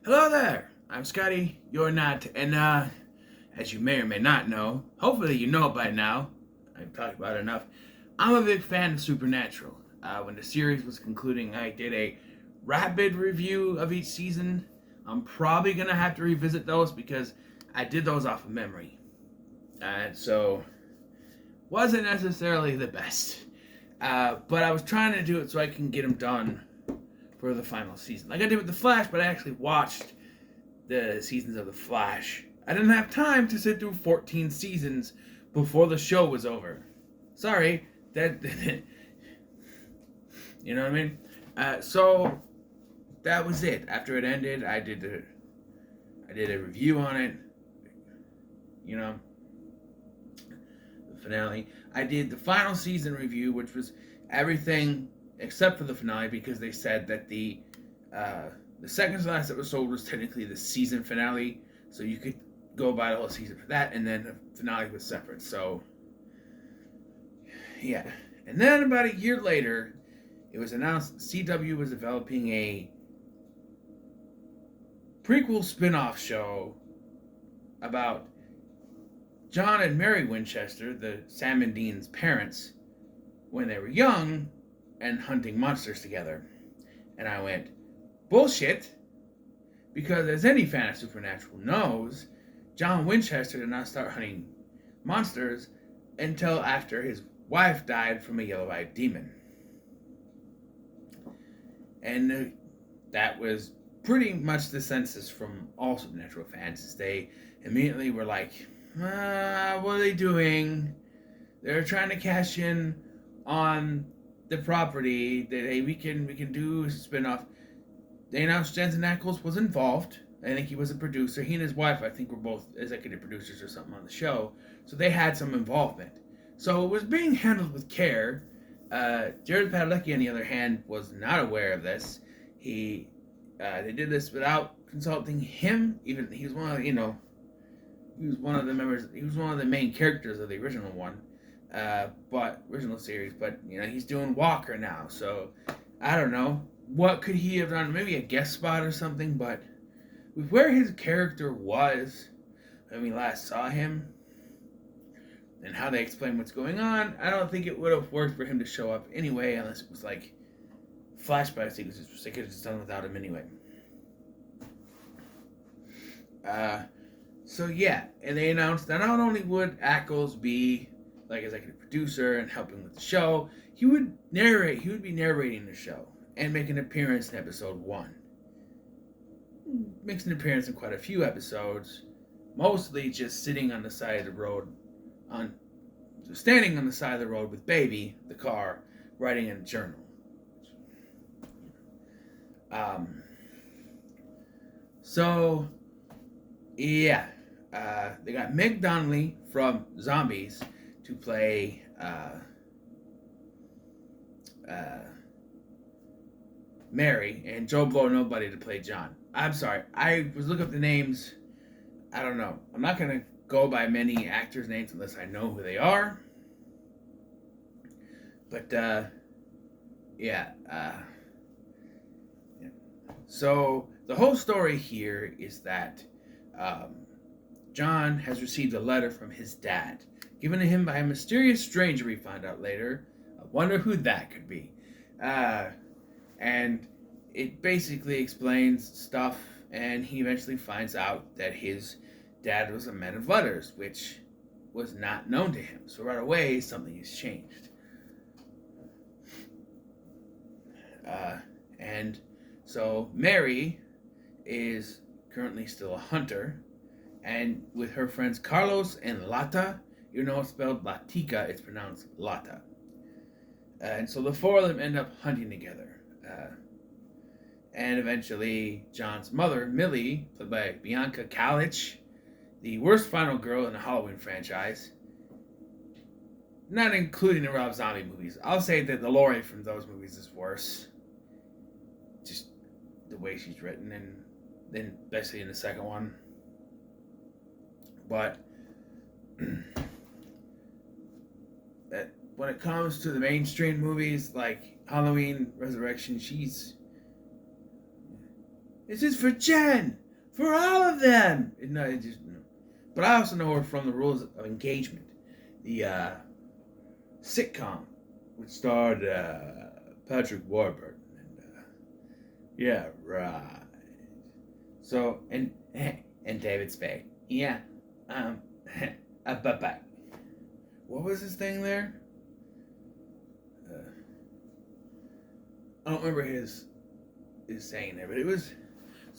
Hello there, I'm Scotty, you're not, and as you may or may not know, hopefully you know it by now, I've talked about it enough, I'm a big fan of Supernatural. When the series was concluding, I did a rapid review of each season. I'm probably going to have to revisit those because I did those off of memory. So, wasn't necessarily the best. But I was trying to do it so I can get them done for the final season. Like I did with The Flash, but I actually watched the seasons of The Flash. I didn't have time to sit through 14 seasons before the show was over. Sorry, that you know what I mean. So that was it. After it ended, I did a review on it. You know, the finale. I did the final season review, which was everything except for the finale, because they said that the second to last episode was technically the season finale, so you could go by the whole season for that, and then the finale was separate. So, yeah. And then about a year later, it was announced CW was developing a prequel spin-off show about John and Mary Winchester, the Sam and Dean's parents, when they were young and hunting monsters together. And I went, bullshit, because as any fan of Supernatural knows, John Winchester did not start hunting monsters until after his wife died from a yellow-eyed demon. And that was pretty much the census from all Supernatural fans. They immediately were like, what are they doing? They're trying to cash in on the property that, hey, we can do a spin-off. They announced Jensen Ackles was involved. I think he was a producer. He and his wife, I think, were both executive producers or something on the show. So they had some involvement. So it was being handled with care. Jared Padalecki, on the other hand, was not aware of this. They did this without consulting him. Even he was one of, he was one of the members. He was one of the main characters of the original one, but original series. But he's doing Walker now. So I don't know what could he have done. Maybe a guest spot or something. But with where his character was when we last saw him, and how they explain what's going on, I don't think it would have worked for him to show up anyway, unless it was like flashback sequences. They could have just done without him anyway. So yeah, and they announced that not only would Ackles be like executive producer and helping with the show, he would be narrating the show and make an appearance in episode 1. Makes an appearance in quite a few episodes, mostly just sitting on the side of the road, standing on the side of the road with Baby, the car, writing in a journal. So, yeah, they got Meg Donnelly from Zombies to play Mary, and Joe Blow Nobody to play John. I'm sorry, I was looking up the names. I don't know. I'm not going to go by many actors' names unless I know who they are. But, yeah. So, the whole story here is that John has received a letter from his dad, given to him by a mysterious stranger we find out later. I wonder who that could be. And it basically explains stuff, and he eventually finds out that his dad was a man of letters, which was not known to him. So right away, something has changed. And so Mary is currently still a hunter, and with her friends Carlos and Lata, it's spelled Latika, it's pronounced Lata. And so the four of them end up hunting together. And eventually, John's mother, Millie, played by Bianca Kalich, the worst final girl in the Halloween franchise, not including the Rob Zombie movies. I'll say that the Laurie from those movies is worse. Just the way she's written, and then especially in the second one. But when it comes to the mainstream movies like Halloween Resurrection, she's This is for Jen, for all of them. No, it just. No. But I also know her from the Rules of Engagement, the sitcom, which starred Patrick Warburton. And, yeah, right. So and David Spade. Yeah. Bye. What was his thing there? I don't remember his saying there, but it was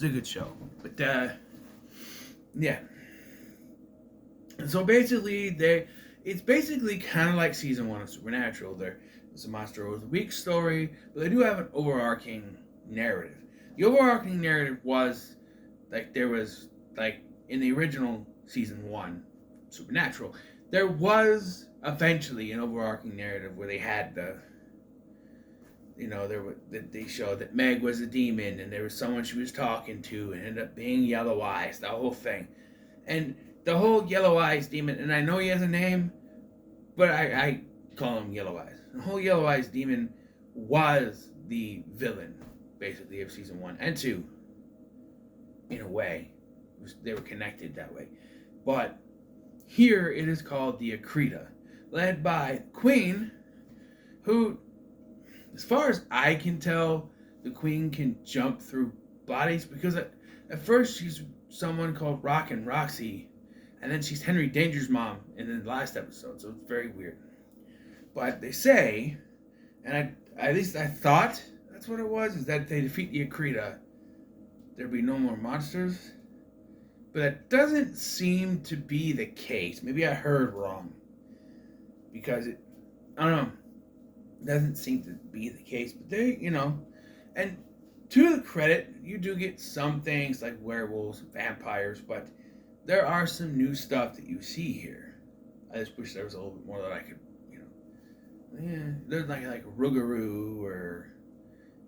a good show. But yeah. So basically, it's basically kind of like season 1 of Supernatural. It's a Monster of the Week story, but they do have an overarching narrative. The overarching narrative was like there was like in the original season 1 Supernatural, there was eventually an overarching narrative where they had they showed that Meg was a demon and there was someone she was talking to and ended up being Yellow Eyes, the whole thing. And the whole Yellow Eyes demon, and I know he has a name, but I call him Yellow Eyes. The whole Yellow Eyes demon was the villain, basically, of season 1 and 2. In a way, they were connected that way. But here it is called the Akrita, led by Queen, who, as far as I can tell, the Queen can jump through bodies because at first she's someone called Rockin' Roxy, and then she's Henry Danger's mom in the last episode, so it's very weird. But they say, and at least I thought that's what it was, is that if they defeat the Akrita, there'll be no more monsters. But that doesn't seem to be the case. Maybe I heard wrong. Because I don't know. It doesn't seem to be the case. But they, and to the credit, you do get some things like werewolves, vampires, but there are some new stuff that you see here. I just wish there was a little bit more that I could, there's like a Rougarou or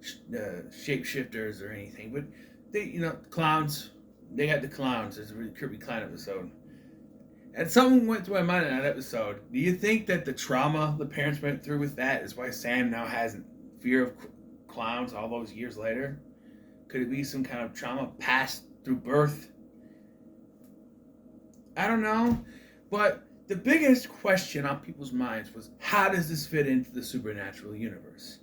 shapeshifters or anything. But they, clowns. They got the clowns. There's a really Kirby Clown episode. And something went through my mind in that episode. Do you think that the trauma the parents went through with that is why Sam now has fear of clowns all those years later? Could it be some kind of trauma passed through birth? I don't know. But the biggest question on people's minds was, how does this fit into the Supernatural universe?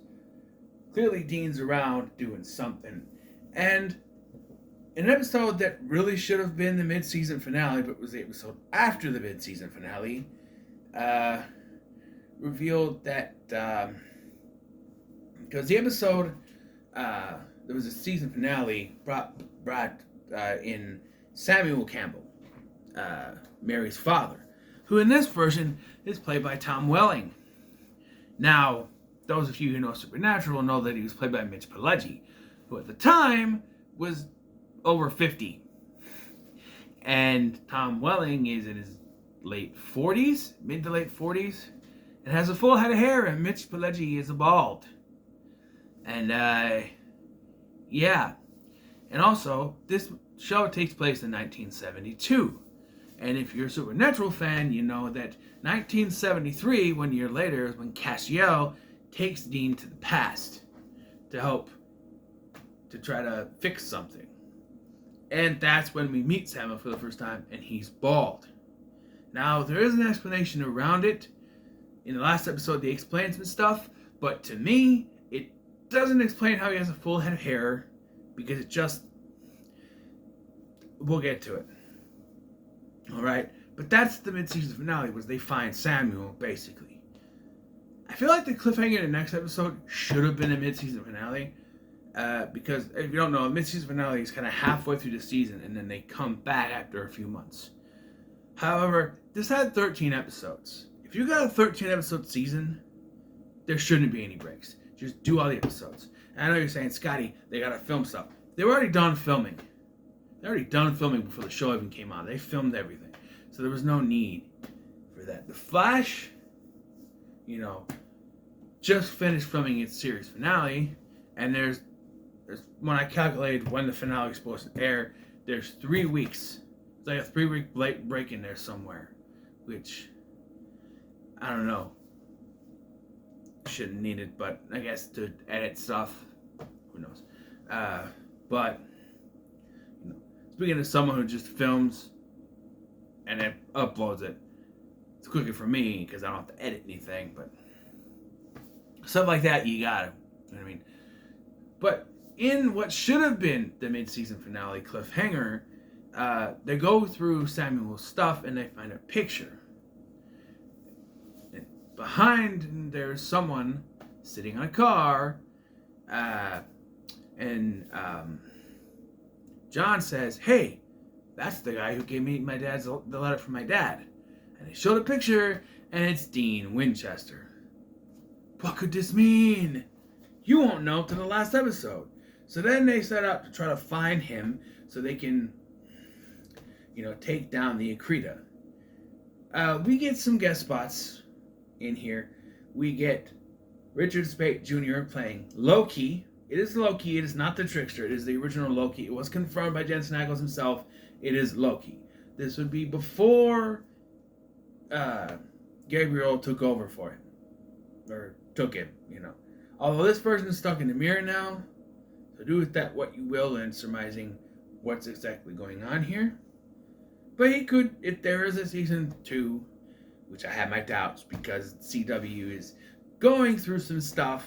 Clearly Dean's around doing something. And an episode that really should have been the mid-season finale, but was the episode after the mid-season finale, revealed that because the episode there was a season finale brought in Samuel Campbell, Mary's father, who in this version is played by Tom Welling. Now, those of you who know Supernatural know that he was played by Mitch Pileggi, who at the time was over 50. And Tom Welling is in his late 40s, mid to late 40s, and has a full head of hair, and Mitch Pileggi is a bald. And, yeah. And also, this show takes place in 1972. And if you're a Supernatural fan, you know that 1973, 1 year later, is when Castiel takes Dean to the past to help to try to fix something. And that's when we meet Samuel for the first time, and he's bald. Now, there is an explanation around it. In the last episode, they explained some stuff, but to me, it doesn't explain how he has a full head of hair, because it just... We'll get to it. Alright? But that's the mid-season finale, was they find Samuel, basically. I feel like the cliffhanger in the next episode should have been a mid-season finale. Because if you don't know, the mid-season finale is kind of halfway through the season, and then they come back after a few months. However, this had 13 episodes. If you got a 13-episode season, there shouldn't be any breaks. Just do all the episodes. And I know you're saying, Scotty, they gotta film stuff. They were already done filming. They were already done filming before the show even came on. They filmed everything. So there was no need for that. The Flash, just finished filming its series finale, and there's when I calculated when the finale is supposed to air, there's 3 weeks. It's like a 3-week break in there somewhere, which I don't know. Shouldn't need it, but I guess to edit stuff, who knows? But speaking to someone who just films and then uploads it, it's quicker for me because I don't have to edit anything. But stuff like that, you gotta. You know what I mean? But in what should have been the mid-season finale cliffhanger, they go through Samuel's stuff and they find a picture. And behind, there's someone sitting on a car, and John says, "Hey, that's the guy who gave me the letter from my dad." And they show the picture, and it's Dean Winchester. What could this mean? You won't know till the last episode. So then they set out to try to find him so they can, take down the Akrita. We get some guest spots in here. We get Richard Speight Jr. playing Loki. It is Loki. It is not the Trickster. It is the original Loki. It was confirmed by Jensen Ackles himself. It is Loki. This would be before Gabriel took over for him. Or took him, Although this person's stuck in the mirror now, so do with that what you will in surmising what's exactly going on here. But he could, if there is a season 2, which I have my doubts because CW is going through some stuff,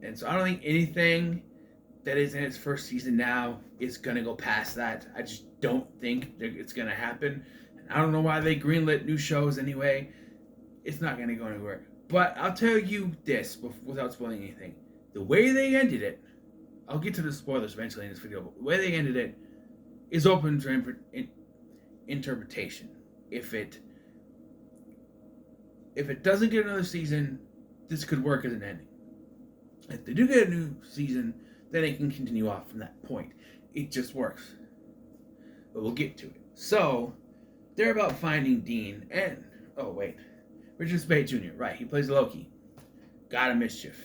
and so I don't think anything that is in its first season now is going to go past that. I just don't think it's going to happen. And I don't know why they greenlit new shows anyway. It's not going to go anywhere. But I'll tell you this, without spoiling anything. The way they ended it, I'll get to the spoilers eventually in this video, but the way they ended it is open to interpretation. If it doesn't get another season, this could work as an ending. If they do get a new season, then it can continue off from that point. It just works. But we'll get to it. So, they're about finding Dean and... Oh, wait. Richard Speight Jr., right. He plays Loki. God of Mischief.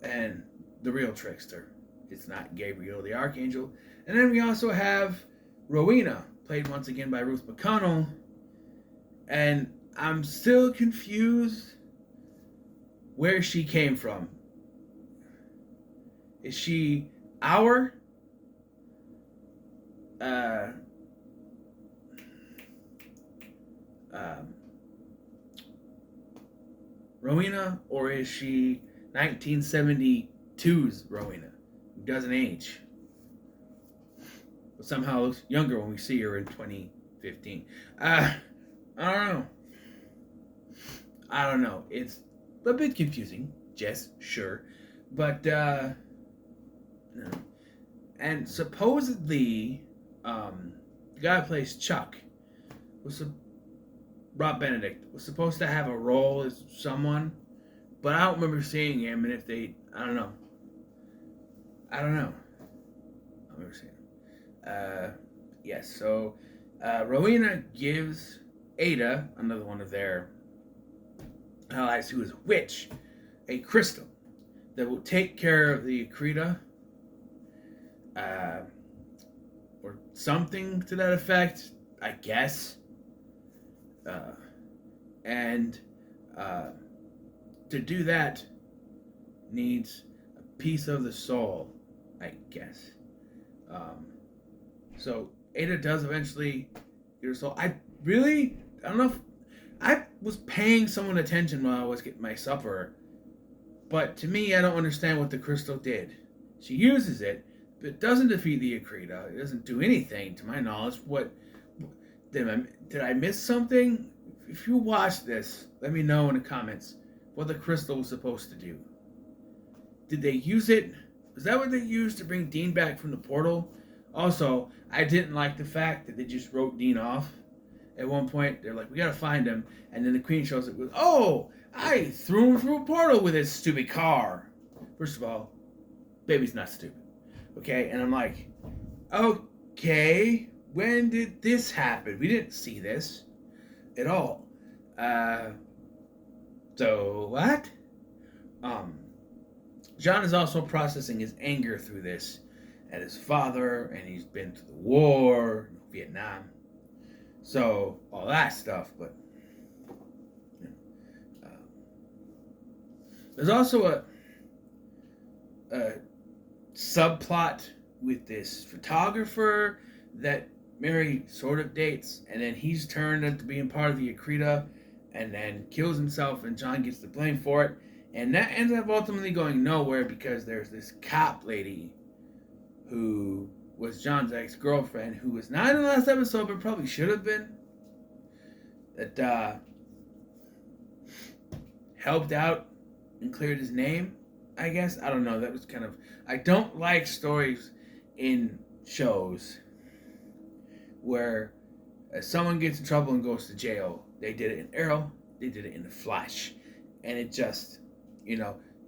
And the real trickster. It's not Gabriel the Archangel. And then we also have Rowena, played once again by Ruth McConnell. And I'm still confused where she came from. Is she our Rowena, or is she 1972's Rowena, who doesn't age, but somehow looks younger when we see her in 2015? I don't know. It's a bit confusing, Jess, sure, but no. And supposedly, the guy who plays Chuck Rob Benedict was supposed to have a role as someone, but I don't remember seeing him. And if I don't know. I remember seeing him. Yes. So, Rowena gives Ada, another one of their allies, who is a witch, a crystal that will take care of the Akrita, or something to that effect, I guess. And to do that needs a piece of the soul, I guess. So Ada does eventually get her soul. I don't know if I was paying someone attention while I was getting my supper, but to me, I don't understand what the crystal did. She uses it, but it doesn't defeat the Akrita. It doesn't do anything, to my knowledge. Did I miss something? If you watch this, let me know in the comments what the crystal was supposed to do. Did they use it? Was that what they used to bring Dean back from the portal? Also, I didn't like the fact that they just wrote Dean off. At one point, they're like, we gotta find him. And then the Queen shows up with, oh, I threw him through a portal with his stupid car. First of all, baby's not stupid. Okay? And I'm like, okay, when did this happen? We didn't see this at all. So what? John is also processing his anger through this at his father, and he's been to the war, Vietnam. So all that stuff, but there's also a subplot with this photographer that Mary sort of dates, and then he's turned into being part of the Akrita, and then kills himself, and John gets the blame for it. And that ends up ultimately going nowhere because there's this cop lady who was John's ex-girlfriend, who was not in the last episode, but probably should have been, that helped out and cleared his name, I guess. I don't know. That was kind of... I don't like stories in shows where someone gets in trouble and goes to jail. They did it in Arrow. They did it in The Flash. And it just,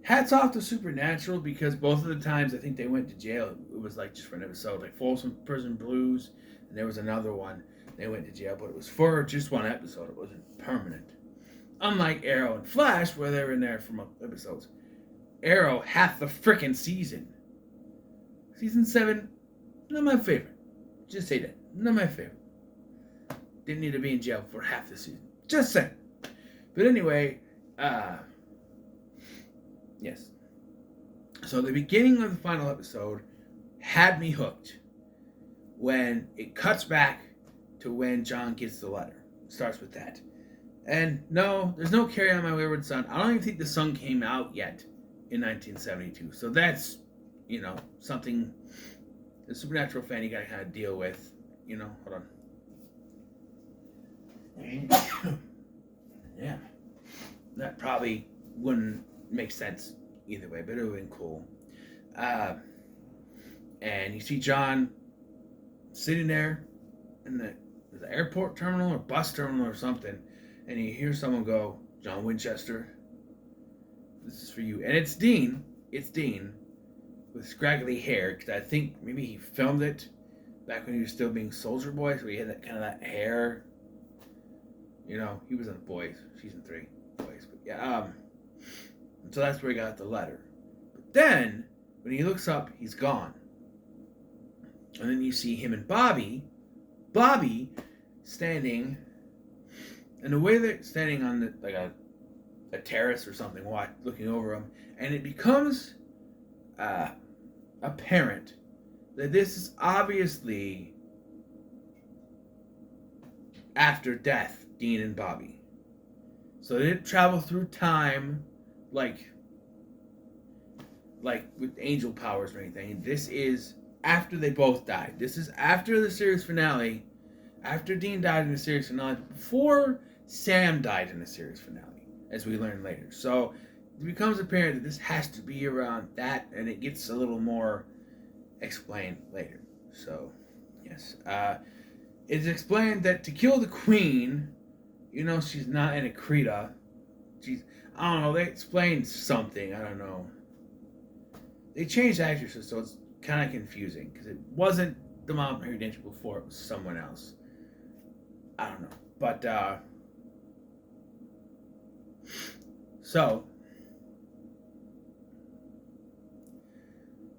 hats off to Supernatural, because both of the times I think they went to jail, it was like just for an episode. Like Folsom Prison Blues, and there was another one. They went to jail, but it was for just one episode. It wasn't permanent. Unlike Arrow and Flash, where they were in there for episodes. Arrow, half the frickin' season. Season 7, not my favorite. Just say that. Not my favorite. Didn't need to be in jail for half the season. Just saying. But anyway, yes. So the beginning of the final episode had me hooked when it cuts back to when John gets the letter. It starts with that. And no, there's no Carry On My Wayward Son. I don't even think the song came out yet in 1972. So that's, something the Supernatural fan you gotta kind of deal with. Hold on. Yeah. That probably wouldn't make sense either way, but it would have been cool. And you see John sitting there in the airport terminal or bus terminal or something, and you hear someone go, "John Winchester, this is for you." And it's Dean. It's Dean with scraggly hair, because I think maybe he filmed it back when he was still being Soldier Boy, so he had that kind of that hair. He was in The Boys, season 3, Boys. But yeah, so that's where he got the letter. But then, when he looks up, he's gone. And then you see him and Bobby standing, and the way they're standing on a terrace or something, looking over him, and it becomes apparent that this is obviously after death, Dean and Bobby. So they didn't travel through time like with angel powers or anything. This is after they both died. This is after the series finale, after Dean died in the series finale, before Sam died in the series finale, as we learn later. So it becomes apparent that this has to be around that, and it gets a little more explained later. So, yes. It's explained that to kill the queen, she's not an Akrita. I don't know, they explained something, I don't know. They changed actresses, so it's kind of confusing, because it wasn't the mom Mary Danger before, it was someone else. I don't know. But, so,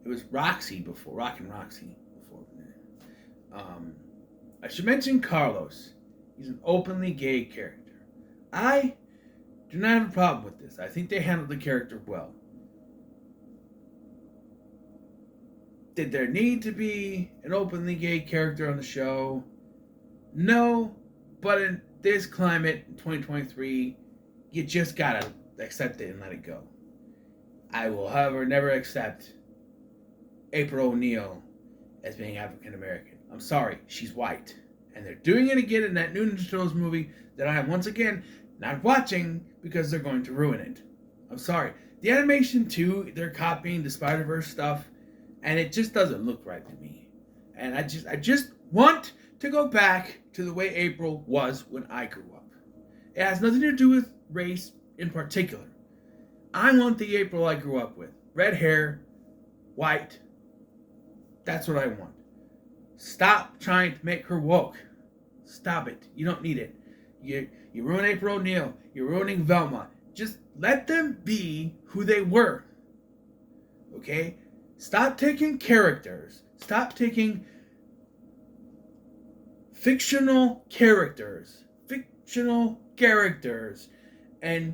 it was Roxy before, Rockin' Roxy before. I should mention Carlos. He's an openly gay character. I do not have a problem with this. I think they handled the character well. Did there need to be an openly gay character on the show? No, but in this climate, in 2023, you just gotta accept it and let it go. I will, however, never accept April O'Neil as being African American. I'm sorry, she's white. And they're doing it again in that new Ninja Turtles movie that I am once again not watching because they're going to ruin it. I'm sorry. The animation too, they're copying the Spider-Verse stuff, and it just doesn't look right to me. And I just want to go back to the way April was when I grew up. It has nothing to do with race in particular. I want the April I grew up with. Red hair, white. That's what I want. Stop trying to make her woke. Stop it. You don't need it. You ruin April O'Neil. You're ruining Velma. Just let them be who they were. Okay? Stop taking characters. Stop taking fictional characters. And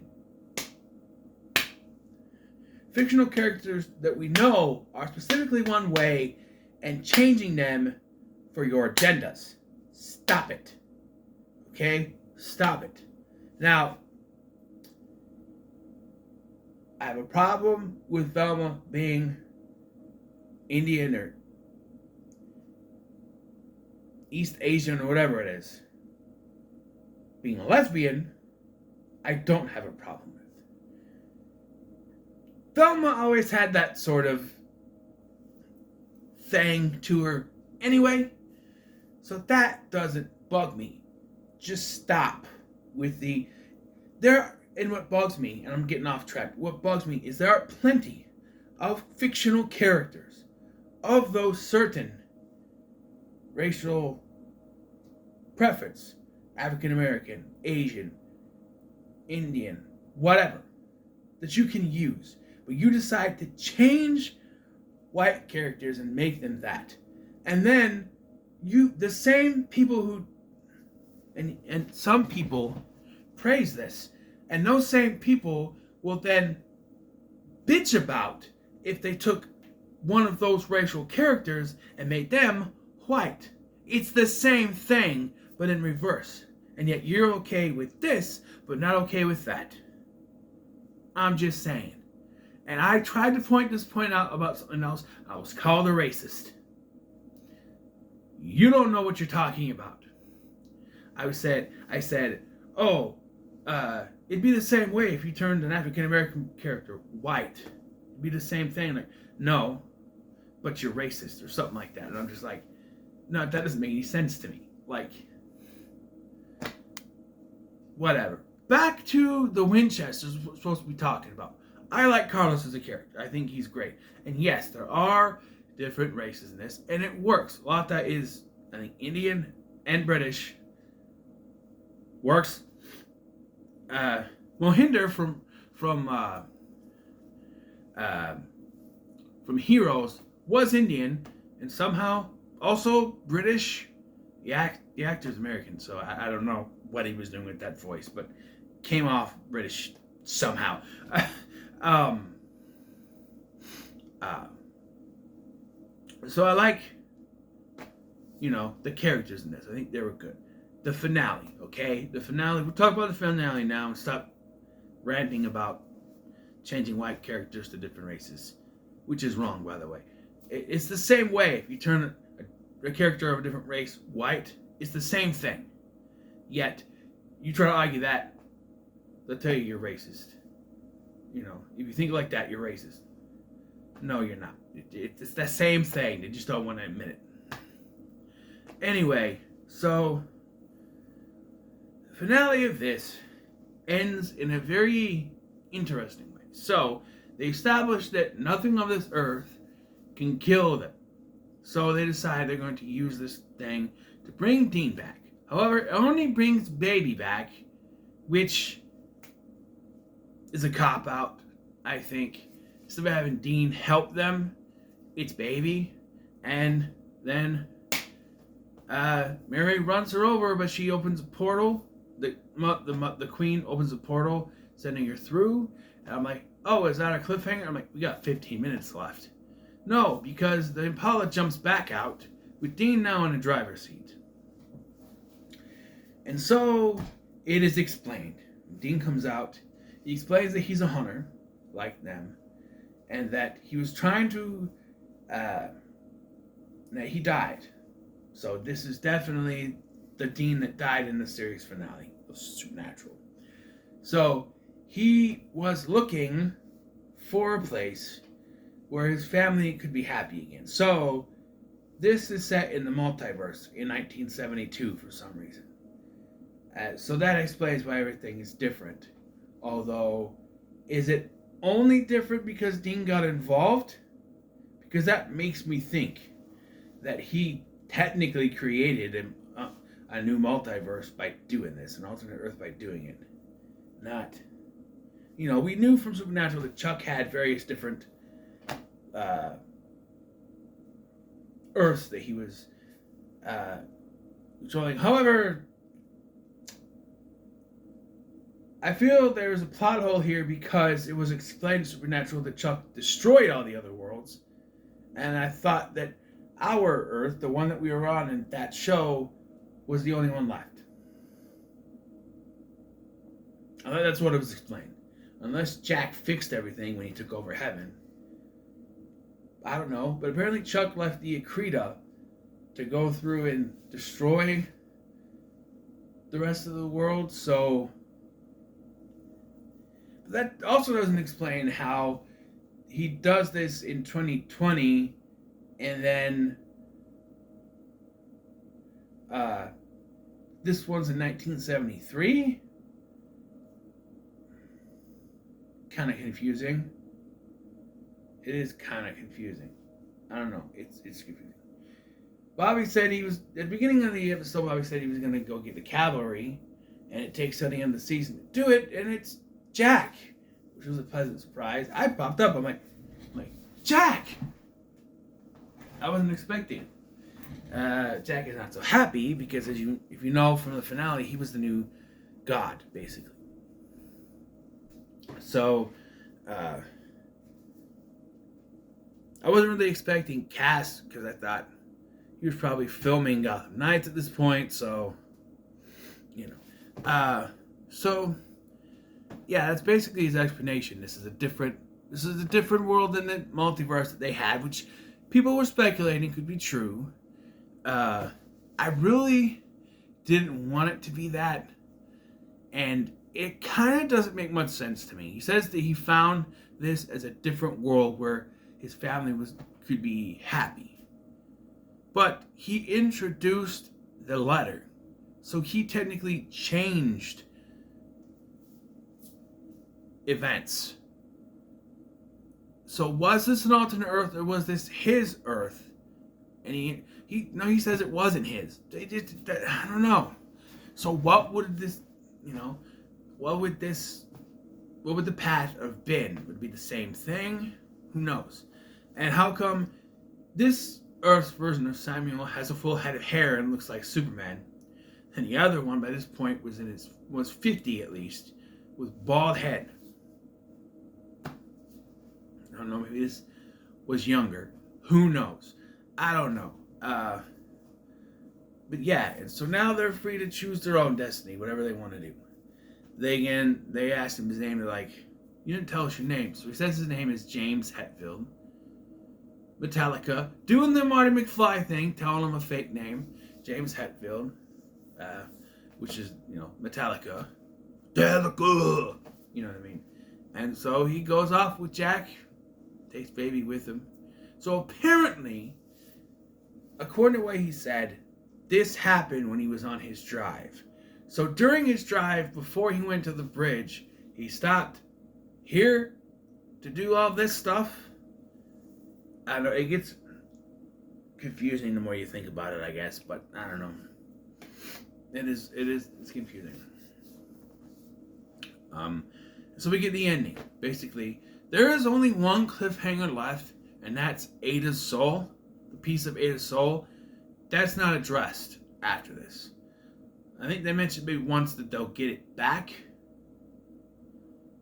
fictional characters that we know are specifically one way, and changing them for your agendas. Stop it. Okay? Stop it. Now, I have a problem with Velma being Indian or East Asian or whatever it is. Being a lesbian, I don't have a problem with. Velma always had that sort of thing to her anyway, so that doesn't bug me. Just stop with the there. And what bugs me, and I'm getting off track, what bugs me is there are plenty of fictional characters of those certain racial preference, African American, Asian, Indian, whatever, that you can use, but you decide to change white characters and make them that. And then the same people who, and some people praise this, and those same people will then bitch about if they took one of those racial characters and made them white. It's the same thing, but in reverse. And yet you're okay with this, but not okay with that. I'm just saying. And I tried to point out about something else. I was called a racist. You don't know what you're talking about. I said, oh, it'd be the same way if you turned an African American character white. It'd be the same thing. Like, no, but you're racist or something like that. And I'm just like, no, that doesn't make any sense to me. Like, whatever. Back to the Winchesters we're supposed to be talking about. I like Carlos as a character. I think he's great. And yes, there are different races in this, and it works. A lot of that is, I think, Indian and British works. Mohinder from Heroes was Indian and somehow also British. The actor's American, so I don't know what he was doing with that voice, but came off British somehow. So I like, the characters in this. I think they were good. The finale, okay? The finale. We'll talk about the finale now and stop ranting about changing white characters to different races, which is wrong, by the way. It's the same way. If you turn a character of a different race white, it's the same thing. Yet, you try to argue that, they'll tell you're racist. If you think like that, you're racist. No, you're not. It's the same thing. They just don't want to admit it. Anyway, so the finale of this ends in a very interesting way. So they establish that nothing on this earth can kill them. So they decide they're going to use this thing to bring Dean back. However, it only brings Baby back, which is a cop-out, I think. Instead of having Dean help them, it's Baby. And then Mary runs her over, but she opens a portal. The queen opens a portal, sending her through. And I'm like, oh, is that a cliffhanger? I'm like, we got 15 minutes left. No, because the Impala jumps back out with Dean now in the driver's seat. And so it is explained. Dean comes out. He explains that he's a hunter, like them, and that he was trying to, that he died. So this is definitely the Dean that died in the series finale of Supernatural. So he was looking for a place where his family could be happy again. So this is set in the multiverse in 1972 for some reason. So that explains why everything is different. Although, is it only different because Dean got involved? Because that makes me think that he technically created a new multiverse by doing this, an alternate Earth by doing it. Not, we knew from Supernatural that Chuck had various different Earths that he was controlling. However, I feel there's a plot hole here because it was explained in Supernatural that Chuck destroyed all the other worlds. And I thought that our Earth, the one that we were on in that show, was the only one left. I thought that's what it was explained. Unless Jack fixed everything when he took over Heaven. I don't know. But apparently Chuck left the Akrita to go through and destroy the rest of the world. So that also doesn't explain how he does this in 2020 and then this one's in 1973. Kind of confusing. It is kind of confusing. I don't know. It's confusing. Bobby said he was at the beginning of the episode. Bobby said he was going to go get the cavalry, and it takes till the end of the season to do it, and it's Jack, which was a pleasant surprise. I popped up. I'm like Jack. I wasn't expecting it. Jack is not so happy because, if you know from the finale, he was the new god, basically. So, I wasn't really expecting Cass because I thought he was probably filming Gotham Knights at this point. So, so yeah, that's basically his explanation. This is a different world than the multiverse that they had, which people were speculating could be true. I really didn't want it to be that, and it kind of doesn't make much sense to me. He says that he found this as a different world where his family could be happy, but he introduced the letter, so he technically changed events. So was this an alternate Earth, or was this his Earth? And he says it wasn't his. I don't know. So what would this, what would the path have been? Would it be the same thing? Who knows? And how come this Earth's version of Samuel has a full head of hair and looks like Superman, and the other one by this point was 50 at least, with bald head? I don't know, maybe this was younger. Who knows? I don't know. But yeah, and so now they're free to choose their own destiny, whatever they want to do. They asked him his name. They're like, you didn't tell us your name. So he says his name is James Hetfield. Metallica, doing the Marty McFly thing, telling him a fake name, James Hetfield, which is, Metallica. Metallica! You know what I mean? And so he goes off with Jack, takes baby with him. So apparently, according to what he said, this happened when he was on his drive. So during his drive, before he went to the bridge, he stopped here to do all this stuff. I don't know, it gets confusing the more you think about it, I guess, but I don't know. It's confusing. So we get the ending. Basically, there is only one cliffhanger left, and that's Ada's soul. The piece of Ada's soul. That's not addressed after this. I think they mentioned maybe once that they'll get it back,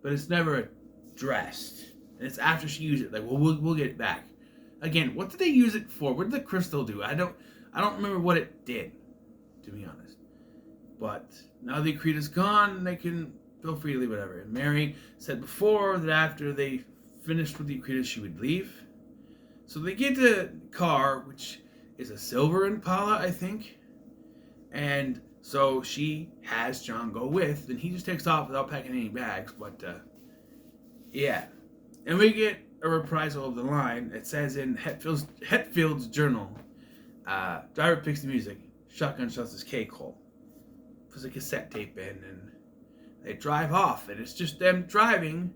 but it's never addressed. And it's after she used it, like, well, we'll get it back. Again, what did they use it for? What did the crystal do? I don't remember what it did, to be honest. But now the Akrita's gone, they can feel free to leave whatever. And Mary said before that after they finished with the Akrita, she would leave. So they get the car, which is a silver Impala, I think. And so she has John go with, and he just takes off without packing any bags. But, yeah. And we get a reprisal of the line. It says in Hetfield's journal, driver picks the music, shotgun shuts his cake hole, puts a cassette tape in, and they drive off. And it's just them driving,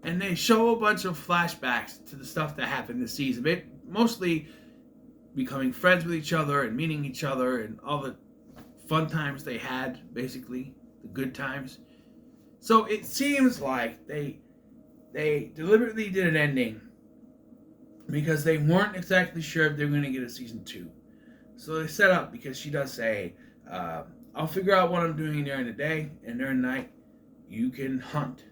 and they show a bunch of flashbacks to the stuff that happened this season. Mostly becoming friends with each other and meeting each other and all the fun times they had, basically, the good times. So it seems like they deliberately did an ending because they weren't exactly sure if they were going to get a season 2. So they set up, because she does say, I'll figure out what I'm doing during the day, and during the night, you can hunt.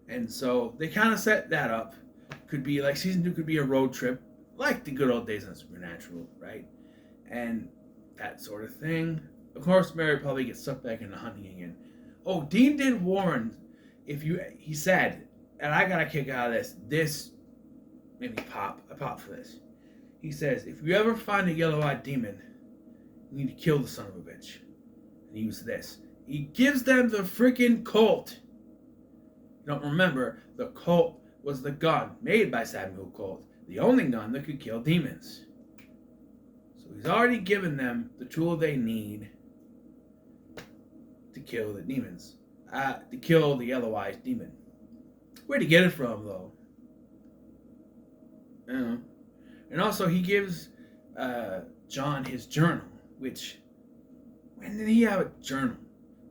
And so they kind of set that up. Could be like season 2 could be a road trip, like the good old days on Supernatural, right? And that sort of thing. Of course, Mary probably gets sucked back into hunting again. Oh, Dean did warn he said, and I got a kick out of this. This made me pop. I popped for this. He says, if you ever find a yellow-eyed demon, you need to kill the son of a bitch. And use this. He gives them the freaking Colt. You don't remember, the Colt was the gun made by Samuel Colt. The only gun that could kill demons. So he's already given them the tool they need to kill the demons. To kill the yellow-eyed demon. Where'd he get it from, though? And also, he gives John his journal, which... When did he have a journal?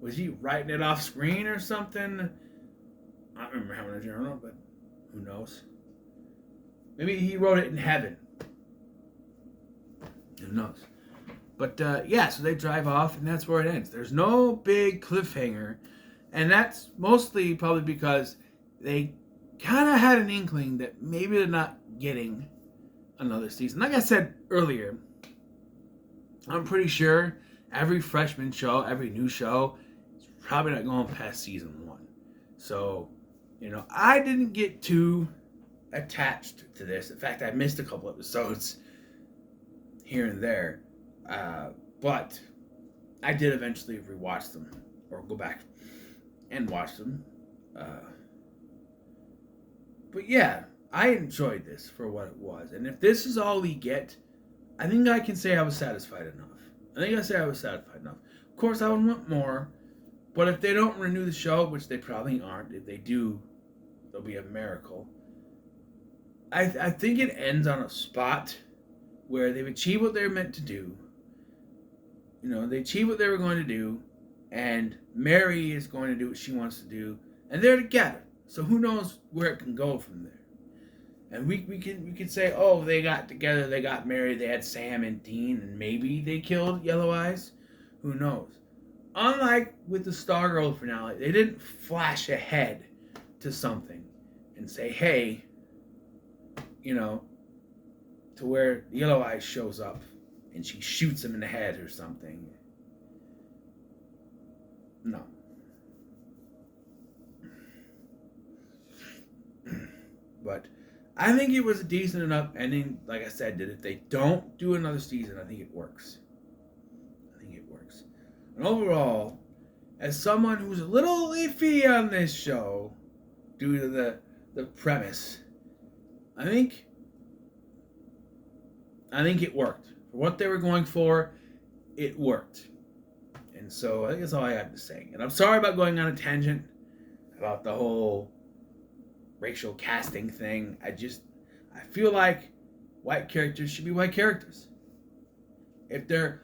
Was he writing it off screen or something? I don't remember having a journal, but who knows? Maybe he wrote it in heaven. Who knows? But yeah, so they drive off, and that's where it ends. There's no big cliffhanger, and that's mostly probably because they kind of had an inkling that maybe they're not getting another season. Like I said earlier, I'm pretty sure every freshman show, every new show, is probably not going past season 1. So, I didn't get too attached to this. In fact, I missed a couple episodes here and there. But I did eventually rewatch them, or go back and watch them. But yeah, I enjoyed this for what it was. And if this is all we get, I think I can say I was satisfied enough. Of course, I would want more. But if they don't renew the show, which they probably aren't, if they do, there'll be a miracle. I think it ends on a spot where they've achieved what they're meant to do. They achieved what they were going to do, and Mary is going to do what she wants to do, and they're together. So who knows where it can go from there? And we can say, oh, they got together, they got married, they had Sam and Dean, and maybe they killed Yellow Eyes. Who knows? Unlike with the Stargirl finale, they didn't flash ahead to something and say, hey, to where Yellow Eyes shows up and she shoots him in the head or something. No. But I think it was a decent enough ending, like I said, that if they don't do another season, I think it works. And overall, as someone who's a little iffy on this show, due to the premise, I think it worked. For what they were going for, it worked. And so I think that's all I have to say. And I'm sorry about going on a tangent about the whole racial casting thing. I feel like white characters should be white characters. If they're,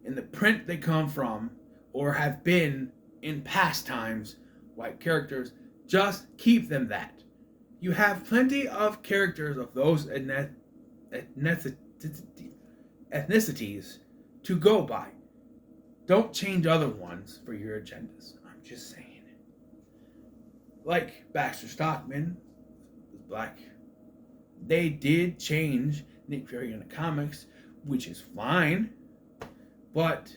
in the print they come from, or have been in past times, white characters, just keep them that. You have plenty of characters of those ethnicities to go by. Don't change other ones for your agendas. I'm just saying. Like Baxter Stockman was black. They did change Nick Fury in the comics, which is fine. But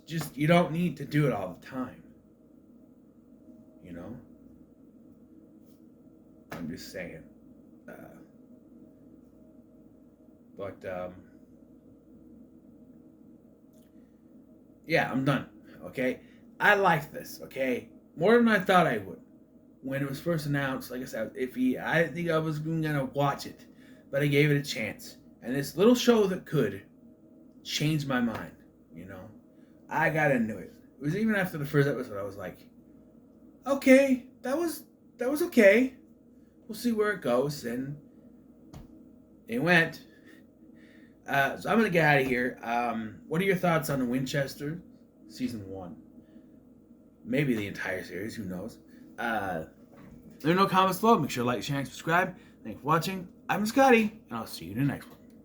just you don't need to do it all the time. I'm just saying. Yeah, I'm done. Okay? I like this, okay? More than I thought I would. When it was first announced, like I said, I didn't think I was going to watch it. But I gave it a chance. And this little show that could changed my mind, I got into it. It was even after the first episode, I was like, okay, that was okay. We'll see where it goes. And it went. So I'm going to get out of here. What are your thoughts on the Winchester season 1? Maybe the entire series, who knows? Let me know comments below. Make sure to like, share, and subscribe. Thanks for watching. I'm Scotty, and I'll see you in the next one.